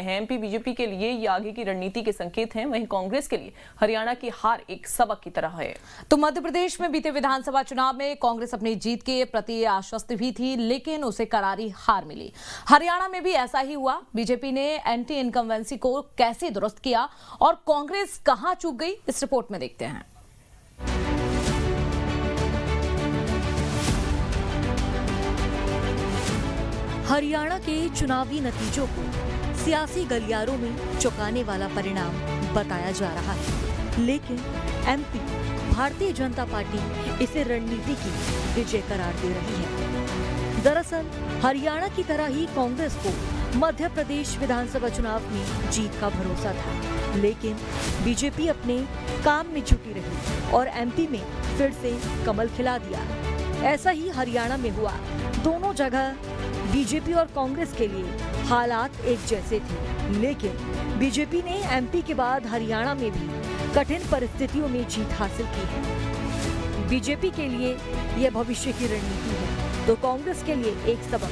MP BJP के लिए ये आगे की रणनीति के संकेत हैं, वहीं कांग्रेस के लिए हरियाणा की हार एक सबक की तरह है। तो मध्य प्रदेश में बीते विधानसभा चुनाव में कांग्रेस अपनी जीत के प्रति आश्वस्त भी थी, लेकिन उसे करारी हार मिली। हरियाणा में भी ऐसा ही हुआ। बीजेपी ने एंटी इनकम्बेंसी को कैसे दुरुस्त किया और कांग्रेस कहां चूक गई, इस रिपोर्ट में देखते हैं। हरियाणा के चुनावी नतीजों को सियासी गलियारों में चौंकाने वाला परिणाम बताया जा रहा है, लेकिन एमपी भारतीय जनता पार्टी इसे रणनीति की विजय करार दे रही है। दरअसल हरियाणा की तरह ही कांग्रेस को मध्य प्रदेश विधानसभा चुनाव में जीत का भरोसा था, लेकिन बीजेपी अपने काम में जुटी रही और एमपी में फिर से कमल खिला दिया। ऐसा ही हरियाणा में हुआ। दोनों जगह बीजेपी और कांग्रेस के लिए हालात एक जैसे थे, लेकिन बीजेपी ने एमपी के बाद हरियाणा में भी कठिन परिस्थितियों में जीत हासिल की है। बीजेपी के लिए यह भविष्य की रणनीति है, तो कांग्रेस के लिए एक सबक।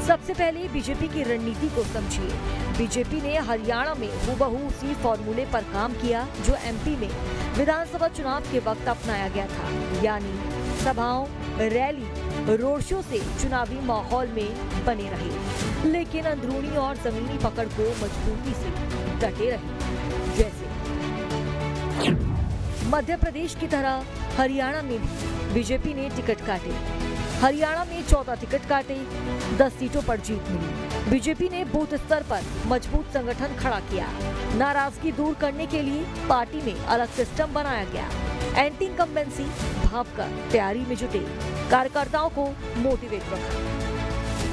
सबसे पहले बीजेपी की रणनीति को समझिए। बीजेपी ने हरियाणा में हूबहू उसी फॉर्मूले पर काम किया जो एमपी में विधानसभा चुनाव के वक्त अपनाया गया था, यानी सभाओं, रैली, रोड शो से चुनावी माहौल में बने रहे, लेकिन अंदरूनी और जमीनी पकड़ को मजबूती से डटे रहे। जैसे मध्य प्रदेश की तरह हरियाणा में भी बीजेपी ने टिकट काटे। हरियाणा में 14 टिकट काटे, 10 सीटों पर जीत मिली। बीजेपी ने बूथ स्तर पर मजबूत संगठन खड़ा किया। नाराजगी दूर करने के लिए पार्टी में अलग सिस्टम बनाया गया। एंटी इनकम्बेंसी भांपकर तैयारी में जुटे कार्यकर्ताओं को मोटिवेट रखा।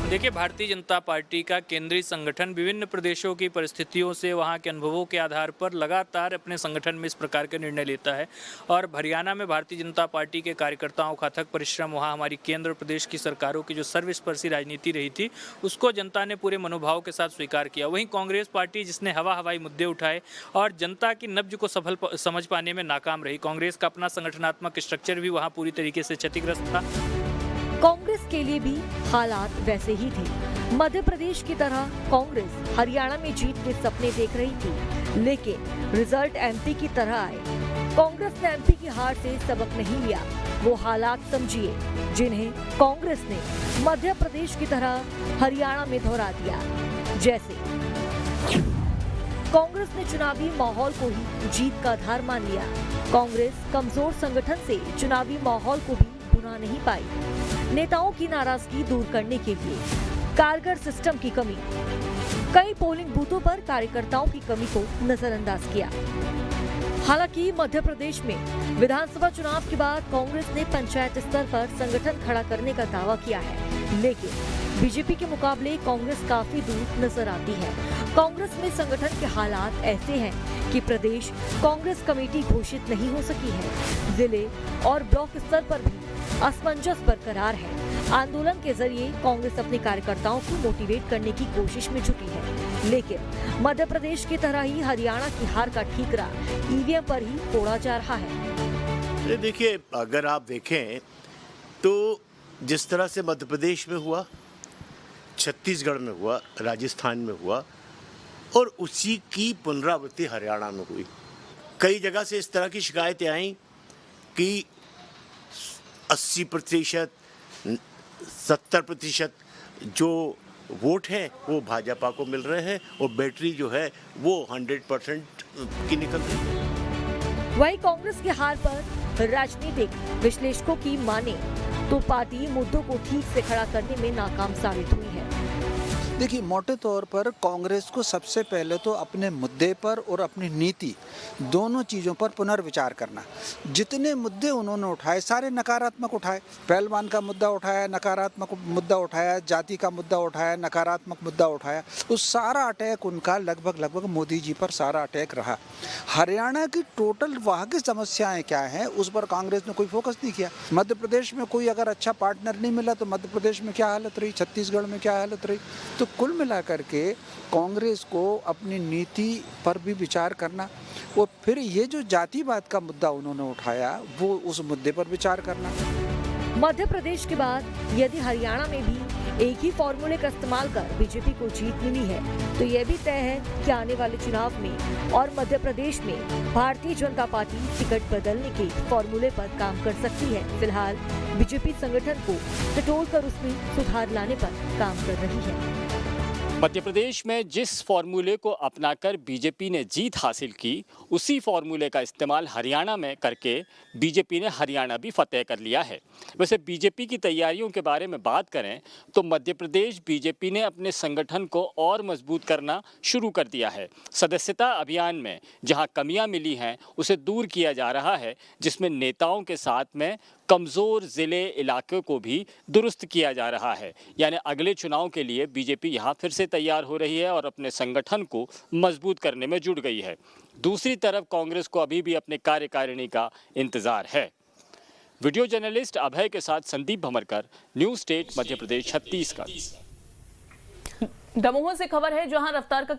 देखिए, भारतीय जनता पार्टी का केंद्रीय संगठन विभिन्न प्रदेशों की परिस्थितियों से, वहां के अनुभवों के आधार पर लगातार अपने संगठन में इस प्रकार के निर्णय लेता है और हरियाणा में भारतीय जनता पार्टी के कार्यकर्ताओं का अथक परिश्रम, वहां हमारी केंद्र प्रदेश की सरकारों की जो सर्वस्पर्शी राजनीति रही थी उसको जनता ने पूरे मनोभाव के साथ स्वीकार किया। वहीं कांग्रेस पार्टी जिसने हवाई मुद्दे उठाए और जनता की नब्ज को सफल समझ पाने में नाकाम रही। कांग्रेस का अपना संगठनात्मक स्ट्रक्चर भी वहाँ पूरी तरीके से क्षतिग्रस्त था। कांग्रेस के लिए भी हालात वैसे ही थे। मध्य प्रदेश की तरह कांग्रेस हरियाणा में जीत के सपने देख रही थी, लेकिन रिजल्ट एमपी की तरह आए। कांग्रेस ने एमपी की हार से सबक नहीं लिया। वो हालात समझिए जिन्हें कांग्रेस ने मध्य प्रदेश की तरह हरियाणा में दोहरा दिया। जैसे कांग्रेस ने चुनावी माहौल को ही जीत का आधार मान लिया। कांग्रेस कमजोर संगठन से चुनावी माहौल को भी भुना नहीं पाई। नेताओं की नाराजगी दूर करने के लिए कारगर सिस्टम की कमी, कई पोलिंग बूथों पर कार्यकर्ताओं की कमी को नजरअंदाज किया। हालांकि मध्य प्रदेश में विधानसभा चुनाव के बाद कांग्रेस ने पंचायत स्तर पर संगठन खड़ा करने का दावा किया है, लेकिन बीजेपी के मुकाबले कांग्रेस काफी दूर नजर आती है। कांग्रेस में संगठन के हालात ऐसे हैं कि प्रदेश कांग्रेस कमेटी घोषित नहीं हो सकी है। जिले और ब्लॉक स्तर पर भी असमंजस बरकरार है। आंदोलन के जरिए कांग्रेस अपने कार्यकर्ताओं को मोटिवेट करने की कोशिश में जुटी है, लेकिन मध्य प्रदेश की तरह ही हरियाणा की हार का ठीकरा ईवीएम पर ही तोड़ा जा रहा है। देखिए, अगर आप देखें तो जिस तरह से मध्य प्रदेश में हुआ, छत्तीसगढ़ में हुआ, राजस्थान में हुआ और उसी की पुनरावृत्ति हरियाणा में हुई। कई जगह से इस तरह की शिकायतें आई कि 80%, 70% जो वोट हैं वो भाजपा को मिल रहे हैं और बैटरी जो है वो 100% की निकल रही है। वहीं कांग्रेस की हार पर राजनीतिक विश्लेषकों की माने तो पार्टी मुद्दों को ठीक से खड़ा करने में नाकाम साबित हुई है। देखिए, मोटे तौर पर कांग्रेस को सबसे पहले तो अपने मुद्दे पर और अपनी नीति दोनों चीज़ों पर पुनर्विचार करना। जितने मुद्दे उन्होंने उठाए सारे नकारात्मक उठाए। पहलवान का मुद्दा उठाया, नकारात्मक मुद्दा उठाया, जाति का मुद्दा उठाया, नकारात्मक मुद्दा उठाया। उस सारा अटैक उनका लगभग मोदी जी पर सारा अटैक रहा। हरियाणा की टोटल वहाँ की समस्याएँ क्या हैं उस पर कांग्रेस ने कोई फोकस नहीं किया। मध्य प्रदेश में कोई अगर अच्छा पार्टनर नहीं मिला तो मध्य प्रदेश में क्या हालत रही, छत्तीसगढ़ में क्या हालत रही। तो कुल मिलाकर के कांग्रेस को अपनी नीति पर भी विचार करना और फिर ये जो जातिवाद का मुद्दा उन्होंने उठाया वो उस मुद्दे पर विचार करना। मध्य प्रदेश के बाद यदि हरियाणा में भी एक ही फॉर्मूले का इस्तेमाल कर बीजेपी को जीत मिली है तो यह भी तय है कि आने वाले चुनाव में और मध्य प्रदेश में भारतीय जनता पार्टी टिकट बदलने के फॉर्मूले पर काम कर सकती है। फिलहाल बीजेपी संगठन को टटोल कर उसमें सुधार लाने पर काम कर रही है। मध्य प्रदेश में जिस फॉर्मूले को अपनाकर बीजेपी ने जीत हासिल की, उसी फॉर्मूले का इस्तेमाल हरियाणा में करके बीजेपी ने हरियाणा भी फतेह कर लिया है। वैसे बीजेपी की तैयारियों के बारे में बात करें तो मध्य प्रदेश बीजेपी ने अपने संगठन को और मजबूत करना शुरू कर दिया है। सदस्यता अभियान में जहां कमियां मिली हैं उसे दूर किया जा रहा है, जिसमें नेताओं के साथ में कमज़ोर ज़िले इलाके को भी दुरुस्त किया जा रहा है। यानी अगले चुनाव के लिए बीजेपी यहाँ फिर से तैयार हो रही है और अपने संगठन को मजबूत करने में जुट गई है। दूसरी तरफ कांग्रेस को अभी भी अपने कार्यकारिणी का इंतजार है। वीडियो जर्नलिस्ट अभय के साथ संदीप भमरकर, न्यूज़ स्टेट मध्य प्रदेश छत्तीसगढ़। दमोह से खबर है जहां रफ्तार का